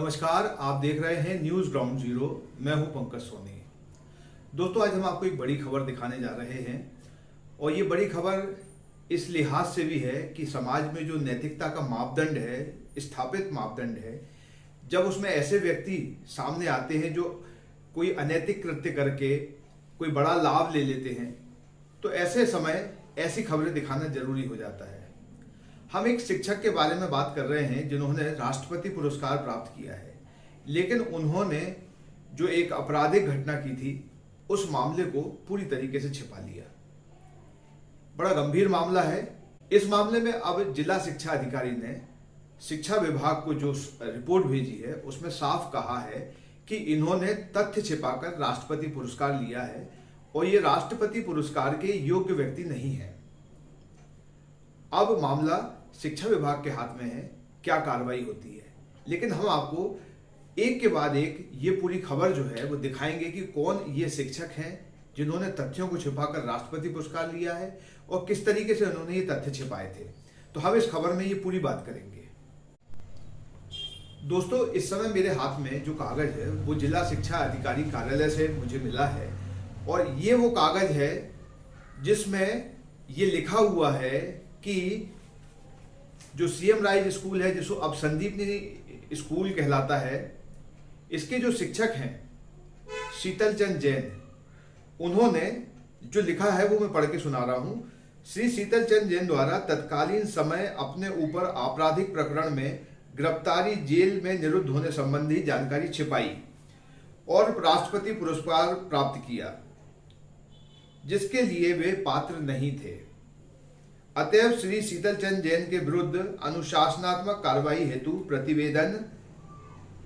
नमस्कार, आप देख रहे हैं न्यूज़ ग्राउंड जीरो। मैं हूं पंकज सोनी। दोस्तों, आज हम आपको एक बड़ी खबर दिखाने जा रहे हैं और ये बड़ी खबर इस लिहाज से भी है कि समाज में जो नैतिकता का मापदंड है, स्थापित मापदंड है, जब उसमें ऐसे व्यक्ति सामने आते हैं जो कोई अनैतिक कृत्य करके कोई बड़ा लाभ ले लेते हैं, तो ऐसे समय ऐसी खबरें दिखाना जरूरी हो जाता है। हम एक शिक्षक के बारे में बात कर रहे हैं जिन्होंने राष्ट्रपति पुरस्कार प्राप्त किया है, लेकिन उन्होंने जो एक आपराधिक घटना की थी उस मामले को पूरी तरीके से छिपा लिया। बड़ा गंभीर मामला है। इस मामले में अब जिला शिक्षा अधिकारी ने शिक्षा विभाग को जो रिपोर्ट भेजी है उसमें साफ कहा है कि इन्होंने तथ्य छिपाकर राष्ट्रपति पुरस्कार लिया है और ये राष्ट्रपति पुरस्कार के योग्य व्यक्ति नहीं है। अब मामला शिक्षा विभाग के हाथ में है, क्या कार्रवाई होती है। लेकिन हम आपको एक के बाद एक ये पूरी खबर जो है वो दिखाएंगे कि कौन ये शिक्षक हैं जिन्होंने तथ्यों को छिपाकर राष्ट्रपति पुरस्कार लिया है और किस तरीके से उन्होंने ये तथ्य छिपाए थे। तो हम इस खबर में ये पूरी बात करेंगे। दोस्तों, इस समय मेरे हाथ में जो कागज है वो जिला शिक्षा अधिकारी कार्यालय से मुझे मिला है और ये वो कागज है जिसमें ये लिखा हुआ है कि जो सीएम राइज स्कूल है, जिसको अब संदीपनी स्कूल कहलाता है, इसके जो शिक्षक हैं शीतल चंद जैन, उन्होंने जो लिखा है वो मैं पढ़ के सुना रहा हूं। श्री शीतल चंद जैन द्वारा तत्कालीन समय अपने ऊपर आपराधिक प्रकरण में गिरफ्तारी, जेल में निरुद्ध होने संबंधी जानकारी छिपाई और राष्ट्रपति पुरस्कार प्राप्त किया जिसके लिए वे पात्र नहीं थे। अतएव श्री शीतल चंद जैन के विरुद्ध अनुशासनात्मक कार्रवाई हेतु प्रतिवेदन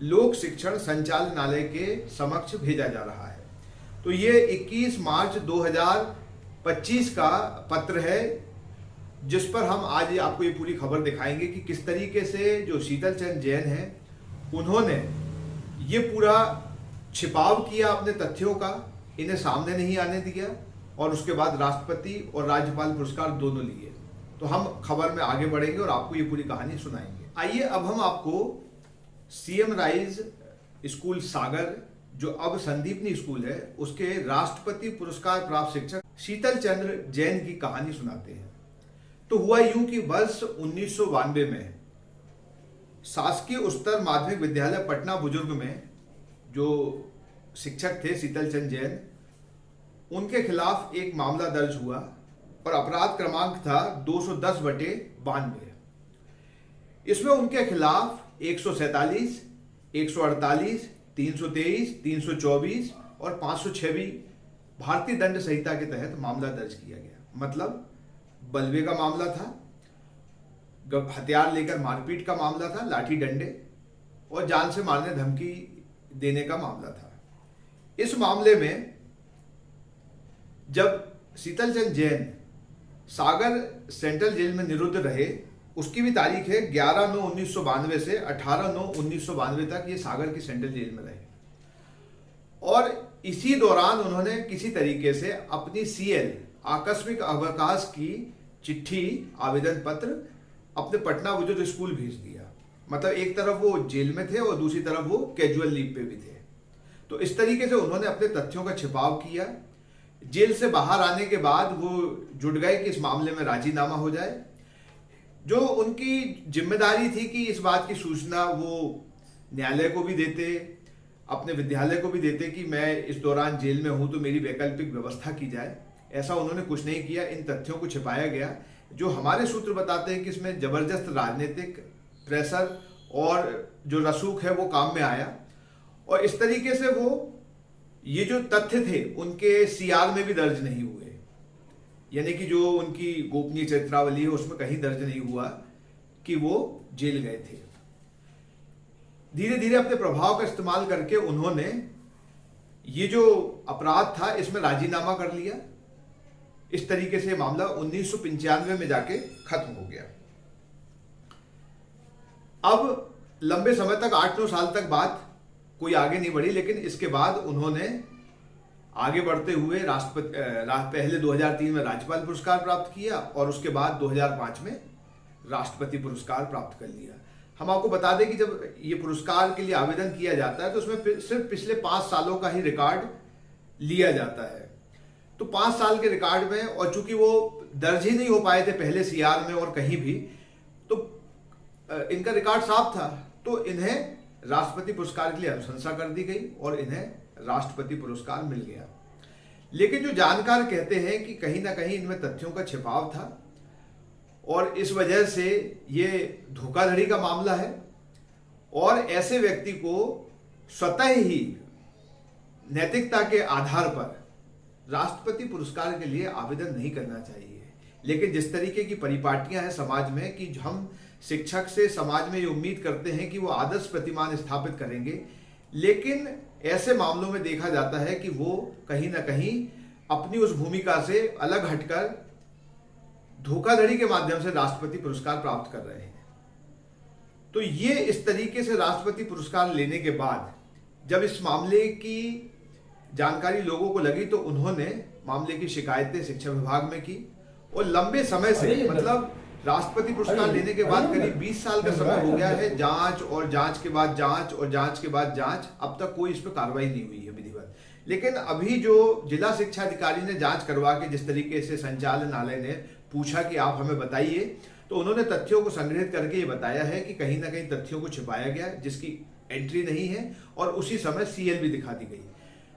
लोक शिक्षण संचालनालय के समक्ष भेजा जा रहा है। तो ये 21 मार्च 2025 का पत्र है जिस पर हम आज आपको ये पूरी खबर दिखाएंगे कि किस तरीके से जो शीतल चंद जैन हैं उन्होंने ये पूरा छिपाव किया अपने तथ्यों का, इन्हें सामने नहीं आने दिया और उसके बाद राष्ट्रपति और राज्यपाल पुरस्कार दोनों लिए। तो हम खबर में आगे बढ़ेंगे और आपको ये पूरी कहानी सुनाएंगे। आइए अब हम आपको सीएम राइज स्कूल सागर, जो अब संदीपनी स्कूल है, उसके राष्ट्रपति पुरस्कार प्राप्त शिक्षक शीतल चंद्र जैन की कहानी सुनाते हैं। तो हुआ यूं कि वर्ष 1992 में शासकीय उच्चतर माध्यमिक विद्यालय पटना बुजुर्ग में जो शिक्षक थे शीतल चंद जैन, उनके खिलाफ एक मामला दर्ज हुआ और अपराध क्रमांक था 210/92। इसमें उनके खिलाफ 147, 148, 323, 324 और 526 भारतीय दंड संहिता के तहत मामला दर्ज किया गया। मतलब बलवे का मामला था, हथियार लेकर मारपीट का मामला था, लाठी डंडे और जान से मारने धमकी देने का मामला था। इस मामले में जब शीतल चंद जैन सागर सेंट्रल जेल में निरुद्ध रहे, उसकी भी तारीख है 11/9/1992 से 18/9/1992 तक ये सागर की सेंट्रल जेल में रहे और इसी दौरान उन्होंने किसी तरीके से अपनी सीएल आकस्मिक अवकाश की चिट्ठी, आवेदन पत्र अपने पटना बुजुर्ग स्कूल भेज दिया। मतलब एक तरफ वो जेल में थे और दूसरी तरफ वो कैजुअल लीव पे भी थे। तो इस तरीके से उन्होंने अपने तथ्यों का छिपाव किया। जेल से बाहर आने के बाद वो जुट गए कि इस मामले में राजीनामा हो जाए। जो उनकी जिम्मेदारी थी कि इस बात की सूचना वो न्यायालय को भी देते, अपने विद्यालय को भी देते कि मैं इस दौरान जेल में हूं तो मेरी वैकल्पिक व्यवस्था की जाए। ऐसा उन्होंने कुछ नहीं किया। इन तथ्यों को छिपाया गया जो हमारे सूत्र बताते हैं कि इसमें जबरदस्त राजनीतिक प्रेशर और जो रसूख है वो काम में आया और इस तरीके से वो ये जो तथ्य थे उनके सीआर में भी दर्ज नहीं हुए। यानी कि जो उनकी गोपनीय चरित्रावली है उसमें कहीं दर्ज नहीं हुआ कि वो जेल गए थे। धीरे धीरे अपने प्रभाव का इस्तेमाल करके उन्होंने ये जो अपराध था इसमें राजीनामा कर लिया। इस तरीके से मामला 1995 में जाके खत्म हो गया। अब लंबे समय तक 8-9 साल तक बात कोई आगे नहीं बढ़ी, लेकिन इसके बाद उन्होंने आगे बढ़ते हुए पहले 2003 में राज्यपाल पुरस्कार प्राप्त किया और उसके बाद 2005 में राष्ट्रपति पुरस्कार प्राप्त कर लिया। हम आपको बता दें कि जब ये पुरस्कार के लिए आवेदन किया जाता है तो उसमें सिर्फ पिछले 5 सालों का ही रिकॉर्ड लिया जाता है। तो 5 साल के रिकॉर्ड में, और चूंकि वो दर्ज ही नहीं हो पाए थे पहले सीआर में और कहीं भी, तो इनका रिकॉर्ड साफ था, तो इन्हें राष्ट्रपति पुरस्कार के लिए अनुशंसा कर दी गई और इन्हें राष्ट्रपति पुरस्कार मिल गया। लेकिन जो जानकार कहते हैं कि कहीं ना कहीं इनमें तथ्यों का छिपाव था और इस वजह से ये धोखाधड़ी का मामला है और ऐसे व्यक्ति को स्वतः ही नैतिकता के आधार पर राष्ट्रपति पुरस्कार के लिए आवेदन नहीं करना चाहिए। लेकिन जिस तरीके की परिपाटियां हैं समाज में कि हम शिक्षक से समाज में ये उम्मीद करते हैं कि वो आदर्श प्रतिमान स्थापित करेंगे, लेकिन ऐसे मामलों में देखा जाता है कि वो कहीं ना कहीं अपनी उस भूमिका से अलग हटकर धोखाधड़ी के माध्यम से राष्ट्रपति पुरस्कार प्राप्त कर रहे हैं। तो ये इस तरीके से राष्ट्रपति पुरस्कार लेने के बाद जब इस मामले की जानकारी लोगों को लगी तो उन्होंने मामले की शिकायतें शिक्षा विभाग में की और लंबे समय से, मतलब राष्ट्रपति पुरस्कार लेने के बाद करीब 20 साल का समय हो गया है, जांच और जांच के बाद जांच और जांच के बाद जांच, अब तक कोई इस पर कार्रवाई नहीं हुई है विधिवत। लेकिन अभी जो जिला शिक्षा अधिकारी ने जांच करवा के जिस तरीके से संचालनालय ने पूछा कि आप हमें बताइए, तो उन्होंने तथ्यों को संग्रहित करके ये बताया है कि कहीं ना कहीं तथ्यों को छिपाया गया जिसकी एंट्री नहीं है और उसी समय सीएल भी दिखा दी गई।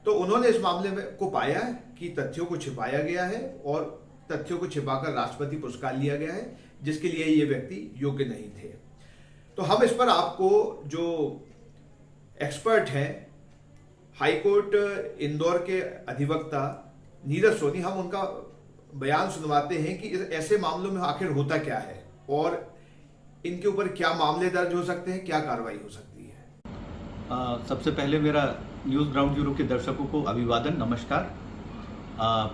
तो उन्होंने इस मामले में को पाया कि तथ्यों को छिपाया गया है और तथ्यों को छिपाकर राष्ट्रपति पुरस्कार लिया गया है जिसके लिए ये व्यक्ति योग्य नहीं थे। तो हम इस पर आपको जो एक्सपर्ट हैं हाईकोर्ट इंदौर के अधिवक्ता नीरज सोनी, हम उनका बयान सुनवाते हैं कि ऐसे मामलों में आखिर होता क्या है और इनके ऊपर क्या मामले दर्ज हो सकते हैं, क्या कार्रवाई हो सकती है। सबसे पहले मेरा न्यूज़ ग्राउंड जीरो के दर्शकों को अभिवादन, नमस्कार।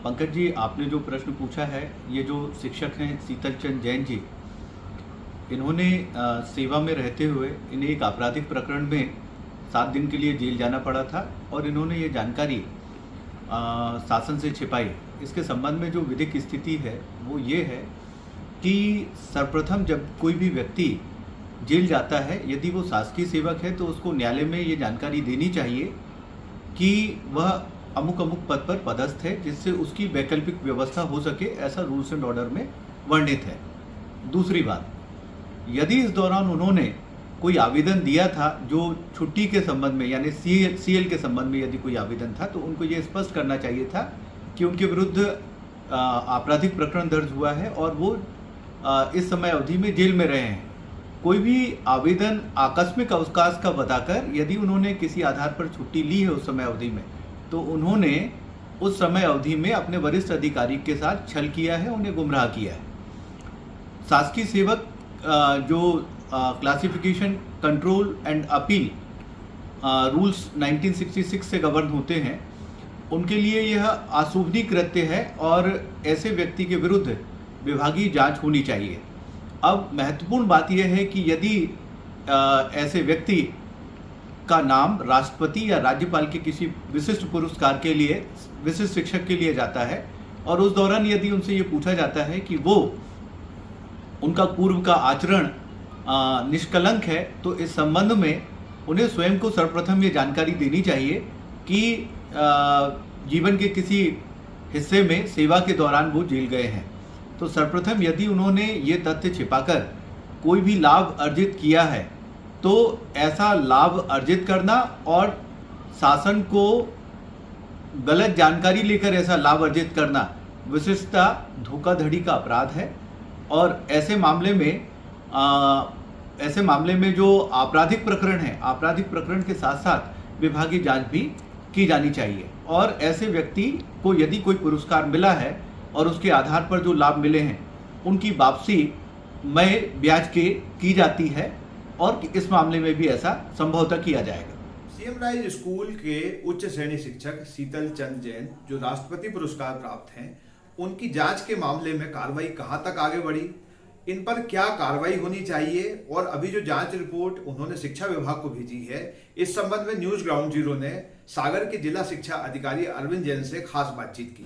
पंकज जी, आपने जो प्रश्न पूछा है, ये जो शिक्षक हैं शीतल चंद जैन जी, इन्होंने सेवा में रहते हुए इन्हें एक आपराधिक प्रकरण में 7 दिन के लिए जेल जाना पड़ा था और इन्होंने ये जानकारी शासन से छिपाई। इसके संबंध में जो विधिक स्थिति है वो ये है कि सर्वप्रथम जब कोई भी व्यक्ति जेल जाता है, यदि वो शासकीय सेवक है तो उसको न्यायालय में ये जानकारी देनी चाहिए कि वह अमुक अमुक पद पर पदस्थ है, जिससे उसकी वैकल्पिक व्यवस्था हो सके, ऐसा रूल्स एंड ऑर्डर में वर्णित है। दूसरी बात, यदि इस दौरान उन्होंने कोई आवेदन दिया था जो छुट्टी के संबंध में यानी सीएल के संबंध में यदि कोई आवेदन था, तो उनको ये स्पष्ट करना चाहिए था कि उनके विरुद्ध आपराधिक प्रकरण दर्ज हुआ है और वो इस समय अवधि में जेल में रहे हैं। कोई भी आवेदन आकस्मिक अवकाश का बताकर यदि उन्होंने किसी आधार पर छुट्टी ली है उस समय अवधि में, तो उन्होंने उस समय अवधि में अपने वरिष्ठ अधिकारी के साथ छल किया है, उन्हें गुमराह किया है। शासकीय सेवक जो classification, control and appeal rules 1966 से गवर्न होते हैं, उनके लिए यह अशोभनीय कृत्य है और ऐसे व्यक्ति के विरुद्ध विभागीय जांच होनी चाहिए। अब महत्वपूर्ण बात यह है कि यदि ऐसे व्यक्ति का नाम राष्ट्रपति या राज्यपाल के किसी विशिष्ट पुरस्कार के लिए, विशिष्ट शिक्षक के लिए जाता है और उस दौरान यदि उनसे ये पूछा जाता है कि वो उनका पूर्व का आचरण निष्कलंक है, तो इस संबंध में उन्हें स्वयं को सर्वप्रथम ये जानकारी देनी चाहिए कि जीवन के किसी हिस्से में सेवा के दौरान वो जेल गए हैं। तो सर्वप्रथम यदि उन्होंने ये तथ्य छिपाकर कोई भी लाभ अर्जित किया है, तो ऐसा लाभ अर्जित करना और शासन को गलत जानकारी लेकर ऐसा लाभ अर्जित करना विशिष्टता धोखाधड़ी का अपराध है और ऐसे मामले में जो आपराधिक प्रकरण है, आपराधिक प्रकरण के साथ साथ विभागीय जांच भी की जानी चाहिए और ऐसे व्यक्ति को यदि कोई पुरस्कार मिला है और उसके आधार पर जो लाभ मिले हैं उनकी वापसी में ब्याज के की जाती है और इस मामले में भी ऐसा संभवतः किया जाएगा। सीएम राइज स्कूल के उच्च श्रेणी शिक्षक शीतल चंद जैन जो राष्ट्रपति पुरस्कार प्राप्त हैं, उनकी जांच के मामले में कार्रवाई कहां तक आगे बढ़ी, इन पर क्या कार्रवाई होनी चाहिए और अभी जो जांच रिपोर्ट उन्होंने शिक्षा विभाग को भेजी है, इस संबंध में न्यूज ग्राउंड जीरो ने सागर के जिला शिक्षा अधिकारी अरविंद जैन से खास बातचीत की।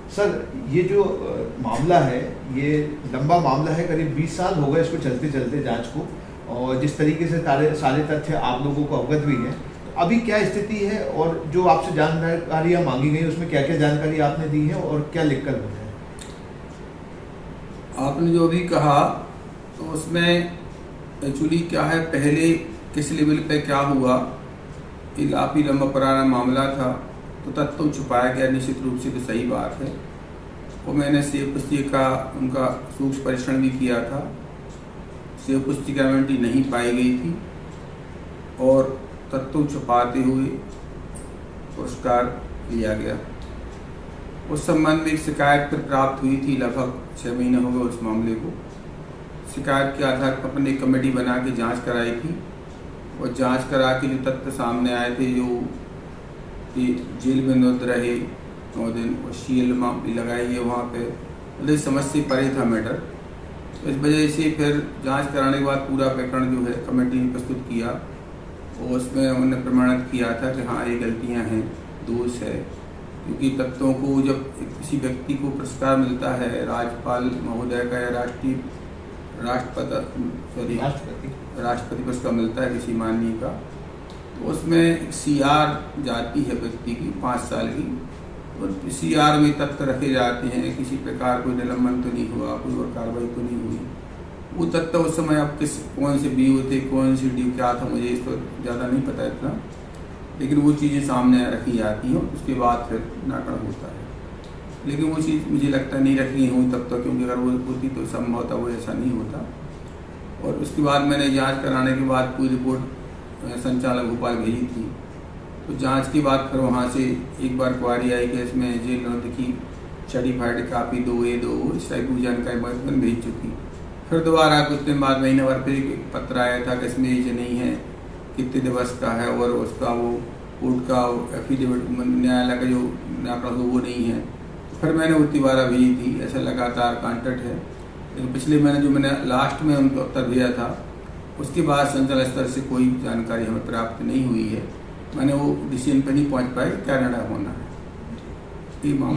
सर, ये जो मामला है ये लंबा मामला है, करीब 20 साल हो गए इसको चलते चलते जांच को, और जिस तरीके से सारे तथ्य आप लोगों को अवगत भी हैं, तो अभी क्या स्थिति है और जो आपसे जानकारियाँ मांगी गई उसमें क्या क्या जानकारी आपने दी है और क्या लिख कर भेजा है? आपने जो अभी कहा तो उसमें एक्चुअली क्या है, पहले किस लेवल पे क्या हुआ, ये काफ़ी लंबा पुराना मामला था, तो तत्व छुपाया गया निश्चित रूप से, तो सही बात है। और मैंने सेव पुस्तिका का उनका सूक्ष्म परीक्षण भी किया था, सेव पुस्तिका में नहीं पाई गई थी और तत्व छुपाते हुए पुरस्कार लिया गया। उस संबंध में एक शिकायत पर प्राप्त हुई थी, लगभग 6 महीने हो गए उस मामले को। शिकायत के आधार पर अपने एक कमेटी बना के जांच कराई थी और जांच करा के जो तथ्य सामने आए थे, जो जेल में निरुद्ध रहे 9 दिन और शील भी लगाई है वहाँ पे, मतलब समझ से परे था मैटर। तो इस वजह से फिर जांच कराने के बाद पूरा प्रकरण जो है कमेटी ने प्रस्तुत किया और उसमें उन्होंने प्रमाणित किया था कि हाँ ये गलतियाँ हैं, दोष है। क्योंकि तत्वों को जब किसी व्यक्ति को पुरस्कार मिलता है राज्यपाल महोदय का या राष्ट्रपति पुरस्कार मिलता है किसी माननीय का, तो उसमें CR जाती है व्यक्ति की 5 साल की, और CR में तथ्य रखे जाते हैं, किसी प्रकार कोई निलंबन तो नहीं हुआ, कोई और कार्रवाई तो नहीं हुई। वो तथ्य उस समय अब कौन से BO थे, कौन सी डी क्या था, मुझे इस पर ज़्यादा नहीं पता इतना, लेकिन वो चीज़ें सामने रखी जाती हैं, उसके बाद फिर नाटक होता है। लेकिन वो चीज़ मुझे लगता नहीं रखी हुई तब तक, क्योंकि अगर वो होती तो संभव था वो ऐसा नहीं होता। और उसके बाद मैंने जांच कराने के बाद पूरी रिपोर्ट संचालक भोपाल भेजी थी, तो जांच के बाद फिर वहाँ से एक बार क्वारी आई कि इसमें जेल निरुद्ध की सर्टिफाइड कापी 2A2 इस टाइप की जानकारी मैंने भेज चुकी। फिर दोबारा कुछ दिन बाद महीने भर फिर एक पत्र आया था कि इसमें ये नहीं है, कितने दिवस का है, और उसका वो कोर्ट का एफिडेविट न्यायालय का जो न्यायालय वो नहीं है। फिर मैंने वो तिबारा भेजी थी, ऐसा लगातार कॉन्टैक्ट है। लेकिन पिछले महीने जो मैंने लास्ट में उनको उत्तर भेजा था, उसके बाद संचालक स्तर से कोई जानकारी हमें प्राप्त नहीं हुई है। मैंने वो डिसीजन पर नहीं पहुंच पाया क्या निर्णय होना है।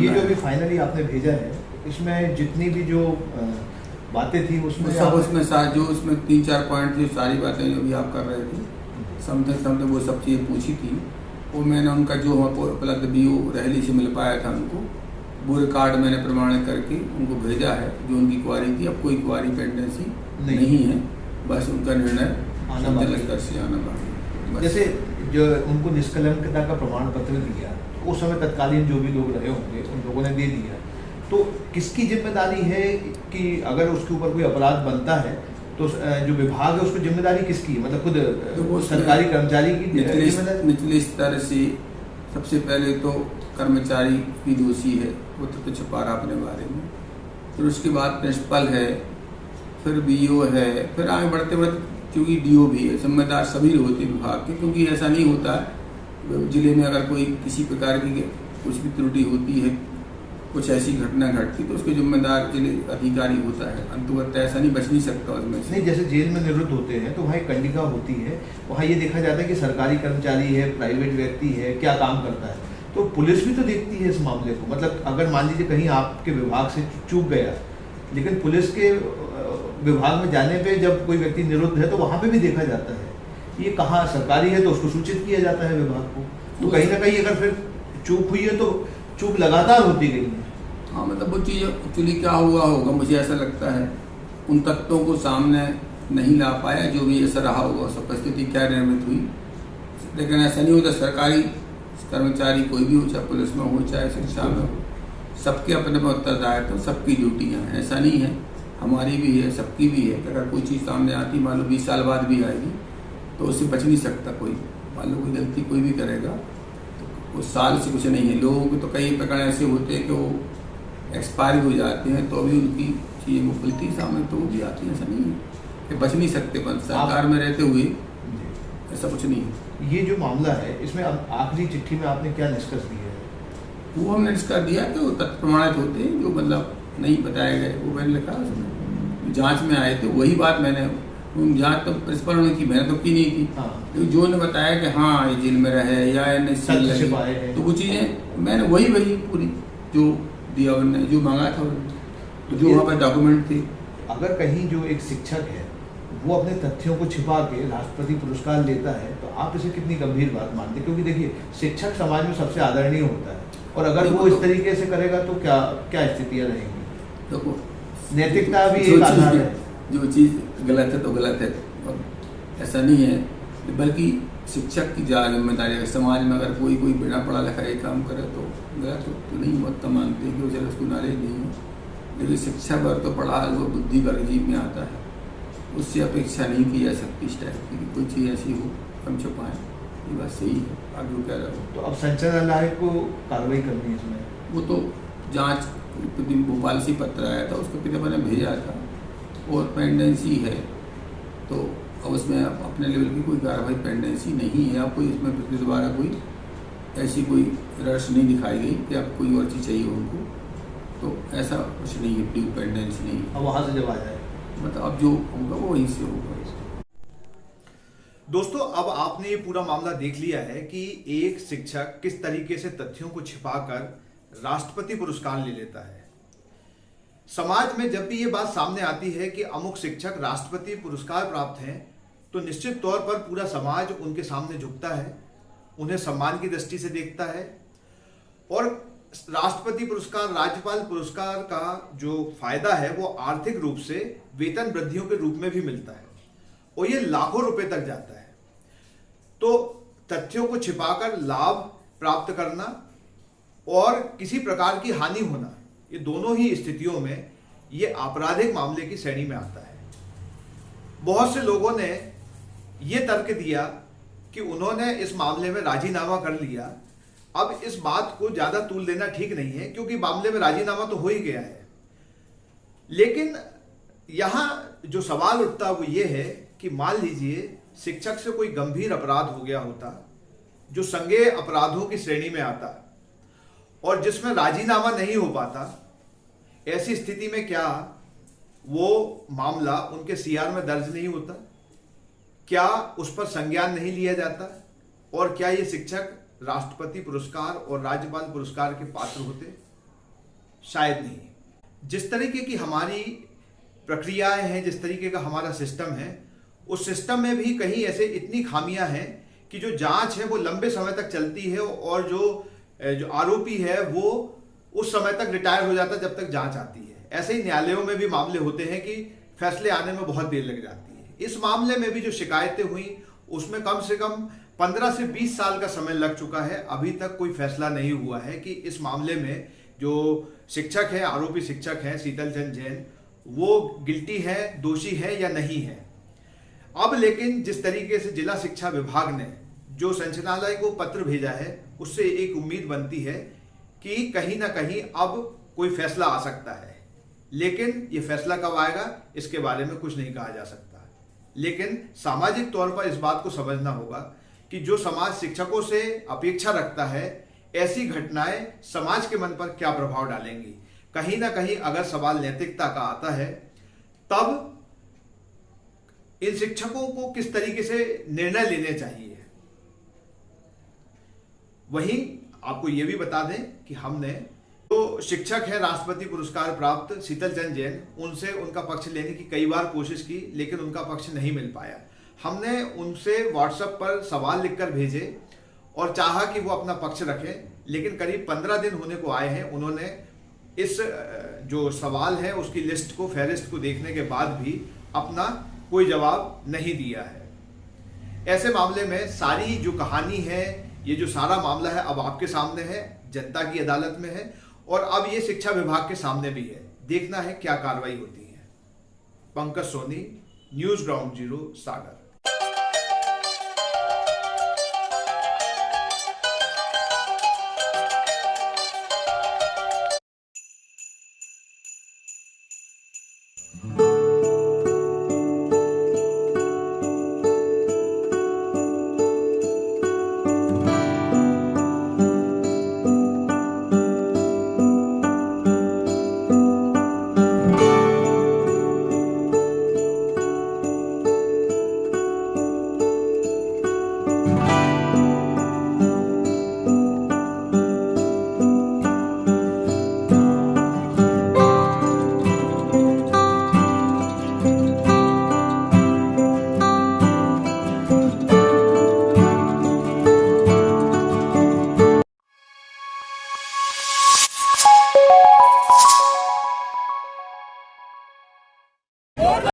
ये जो अभी फाइनली आपने भेजा है, इसमें जितनी भी जो बातें थी उसमें सब उसमें जो उसमें 3-4 पॉइंट थी, सारी बातें जो भी आप कर रहे थे समझे वो सब चीज़ें पूछी थी। वो मैंने उनका जो उपलब्ध BO रहली से मिल पाया था उनको वो रिकॉर्ड मैंने प्रमाणित करके उनको भेजा है, जो उनकी क्वारी थी। अब कोई क्वारी पेंडेंसी नहीं है, बस उनका निर्णय संचालक से आना बाकी। जैसे जो उनको निष्कलंकता का प्रमाण पत्र दिया, तो उस समय तत्कालीन जो भी लोग रहे होंगे उन लोगों ने दे दिया, तो किसकी जिम्मेदारी है कि अगर उसके ऊपर कोई अपराध बनता है तो जो विभाग है उसको जिम्मेदारी किसकी है? मतलब खुद तो वो सरकारी कर्मचारी की निचले स्तर से सबसे पहले तो कर्मचारी भी दोषी है, वो तो छुपा रहा अपने बारे में, फिर उसके बाद प्रिंसिपल है, फिर BO है, फिर आगे बढ़ते बढ़ते क्योंकि DO भी है, जिम्मेदार सभी होते हैं विभाग के। क्योंकि ऐसा नहीं होता है जिले में अगर कोई किसी प्रकार की कुछ भी त्रुटि होती है, कुछ ऐसी घटना घटती तो उसके जिम्मेदार जिले अधिकारी होता है, अंतुगत ऐसा नहीं बच नहीं सकता उसमें से। नहीं, जैसे जेल में निरुद्ध होते हैं तो वहाँ एक कंडिका होती है, वहाँ ये देखा जाता है कि सरकारी कर्मचारी है, प्राइवेट व्यक्ति है, क्या काम करता है, तो पुलिस भी तो देखती है इस मामले को। मतलब अगर मान लीजिए कहीं आपके विभाग से चूक गया, लेकिन पुलिस के विभाग में जाने पे जब कोई व्यक्ति निरुद्ध है तो वहाँ पे भी देखा जाता है। ये कहाँ सरकारी है तो उसको सूचित किया जाता है विभाग को, तो कहीं ना कहीं अगर फिर चूक हुई है तो चूक लगातार होती गई है। हाँ, मतलब वो चीज़ एक्चुअली क्या हुआ होगा, मुझे ऐसा लगता है उन तत्वों को सामने नहीं ला पाया, जो भी ऐसा रहा होगा उस परिस्थिति क्या निर्मित हुई। लेकिन ऐसा नहीं होता, सरकारी कर्मचारी कोई भी हो, चाहे पुलिस में हो चाहे शिक्षा में हो, सबके अपने अपने उत्तरदायित्व, सबकी ड्यूटियाँ हैं। ऐसा नहीं है, हमारी भी है, सबकी भी है। अगर कोई चीज़ सामने आती मान लो 20 साल बाद भी आएगी तो उससे बच नहीं सकता कोई। मान लो कोई गलती कोई भी करेगा तो उस साल से कुछ नहीं है। लोगों के तो कई प्रकार ऐसे होते हैं कि वो एक्सपायर हो जाते हैं तो अभी उनकी चीज़ें मुखलती सामने तो वो भी आती है। ऐसा नहीं है कि बच नहीं सकते, पर सरकार में रहते हुए ऐसा कुछ नहीं है। ये जो मामला है इसमें अब आखिरी चिट्ठी में आपने क्या निष्कर्ष दिया है? वो हमने निष्कर्ष दिया कि वो तथ्य प्रमाणित होते हैं, जो मतलब नहीं बताए गए वो मैंने लिखा उसमें। जांच में आए थे वही बात मैंने, जांच तो प्रिंसिपल ने की, मैंने तो की नहीं थी। हाँ। जो ने बताया कि हाँ ये जेल में रहे या तो वो चीज़ें मैंने वही पूरी जो दिया उन्होंने, जो मांगा था उन्होंने, जो वहाँ पर डॉक्यूमेंट थे। अगर कहीं जो एक शिक्षक है वो अपने तथ्यों को छिपा के राष्ट्रपति पुरस्कार लेता है, तो आप इसे कितनी गंभीर बात मानते हैं? क्योंकि देखिए, शिक्षक समाज में सबसे आदरणीय होता है, और अगर वो इस तरीके से करेगा तो क्या क्या स्थितियाँ रहेंगी? देखो, नैतिकता भी एक आधार है। जो चीज़ गलत है तो गलत है, और ऐसा नहीं है। बल्कि शिक्षक की जिम्मेदारी है। समाज में अगर कोई बिना पढ़ा लिखा ये काम करे तो गलत तो नहीं, बहुत मानते हैं कि वो उसको नॉलेज नहीं है। लेकिन शिक्षा पर तो पढ़ा वो बुद्धि वर्ग जीव में आता है, उससे अपेक्षा नहीं की जा सकती इस टाइप की कोई चीज़ ऐसी हो हम छुपाएं। ये बात सही है, आप जो कह रहे हो। तो अब संचालनालय को कार्रवाई करनी है इसमें? वो तो जांच भोपाल से पत्र आया था, उसको पिता मैंने भेजा था और पेंडेंसी है, तो अब उसमें अपने लेवल की कोई कार्रवाई पेंडेंसी नहीं है। आपको इसमें दोबारा कोई ऐसी कोई रश नहीं दिखाई गई कि आप कोई और चीज़ चाहिए उनको, तो ऐसा कुछ नहीं है, ड्यू पेंडेंसी नहीं। अब वहाँ से जब आ जाए मतलब अब जो होगा वो वहीं से होगा। दोस्तों, अब आपने ये पूरा मामला देख लिया है कि एक शिक्षक किस तरीके से तथ्यों को छिपाकर राष्ट्रपति पुरस्कार ले लेता है। समाज में जब भी ये बात सामने आती है कि अमुक शिक्षक राष्ट्रपति पुरस्कार प्राप्त हैं, तो निश्चित तौर पर पूरा समाज उनके सामने झुकता है, उन्हें सम्मान की दृष्टि से देखता है, और राष्ट्रपति पुरस्कार, राज्यपाल पुरस्कार का जो फायदा है वो आर्थिक रूप से वेतन वृद्धियों के रूप में भी मिलता है, और ये लाखों रुपए तक जाता है। तो तथ्यों को छिपाकर लाभ प्राप्त करना और किसी प्रकार की हानि होना, ये दोनों ही स्थितियों में ये आपराधिक मामले की श्रेणी में आता है। बहुत से लोगों ने ये तर्क दिया कि उन्होंने इस मामले में राजीनामा कर लिया। अब इस बात को ज्यादा तूल देना ठीक नहीं है, क्योंकि मामले में राजीनामा तो हो ही गया है। लेकिन यहां जो सवाल उठता है वो ये है कि मान लीजिए शिक्षक से कोई गंभीर अपराध हो गया होता, जो संज्ञेय अपराधों की श्रेणी में आता, और जिसमें राजीनामा नहीं हो पाता, ऐसी स्थिति में क्या वो मामला उनके सीआर में दर्ज नहीं होता? क्या उस पर संज्ञान नहीं लिया जाता? और क्या ये शिक्षक राष्ट्रपति पुरस्कार और राज्यपाल पुरस्कार के पात्र होते? शायद नहीं। जिस तरीके की हमारी प्रक्रियाएं हैं, जिस तरीके का हमारा सिस्टम है, उस सिस्टम में भी कहीं ऐसे इतनी खामियां हैं कि जो जांच है वो लंबे समय तक चलती है, और जो आरोपी है वो उस समय तक रिटायर हो जाता है जब तक जांच आती है। ऐसे ही न्यायालयों में भी मामले होते हैं कि फैसले आने में बहुत देर लग जाती है। इस मामले में भी जो शिकायतें हुई उसमें कम से कम 15 से 20 साल का समय लग चुका है, अभी तक कोई फैसला नहीं हुआ है कि इस मामले में जो शिक्षक है, आरोपी शिक्षक है शीतल चंद जैन, वो गिल्टी है, दोषी है या नहीं है। अब लेकिन जिस तरीके से जिला शिक्षा विभाग ने जो संचालनालय को पत्र भेजा है, उससे एक उम्मीद बनती है कि कहीं ना कहीं अब कोई फैसला आ सकता है। लेकिन ये फैसला कब आएगा इसके बारे में कुछ नहीं कहा जा सकता। लेकिन सामाजिक तौर पर इस बात को समझना होगा कि जो समाज शिक्षकों से अपेक्षा रखता है, ऐसी घटनाएं समाज के मन पर क्या प्रभाव डालेंगी। कहीं ना कहीं अगर सवाल नैतिकता का आता है, तब इन शिक्षकों को किस तरीके से निर्णय लेने चाहिए। वहीं आपको यह भी बता दें कि हमने जो शिक्षक है राष्ट्रपति पुरस्कार प्राप्त शीतल चंद जैन, उनसे उनका पक्ष लेने की कई बार कोशिश की, लेकिन उनका पक्ष नहीं मिल पाया। हमने उनसे व्हाट्सएप पर सवाल लिखकर भेजे और चाहा कि वो अपना पक्ष रखें, लेकिन करीब 15 दिन होने को आए हैं। उन्होंने इस जो सवाल है उसकी लिस्ट को, फहरिस्त को देखने के बाद भी अपना कोई जवाब नहीं दिया है। ऐसे मामले में सारी जो कहानी है, ये जो सारा मामला है, अब आपके सामने है, जनता की अदालत में है, और अब ये शिक्षा विभाग के सामने भी है। देखना है क्या कार्रवाई होती है। Pankaj Soni, news ground zero, सागर।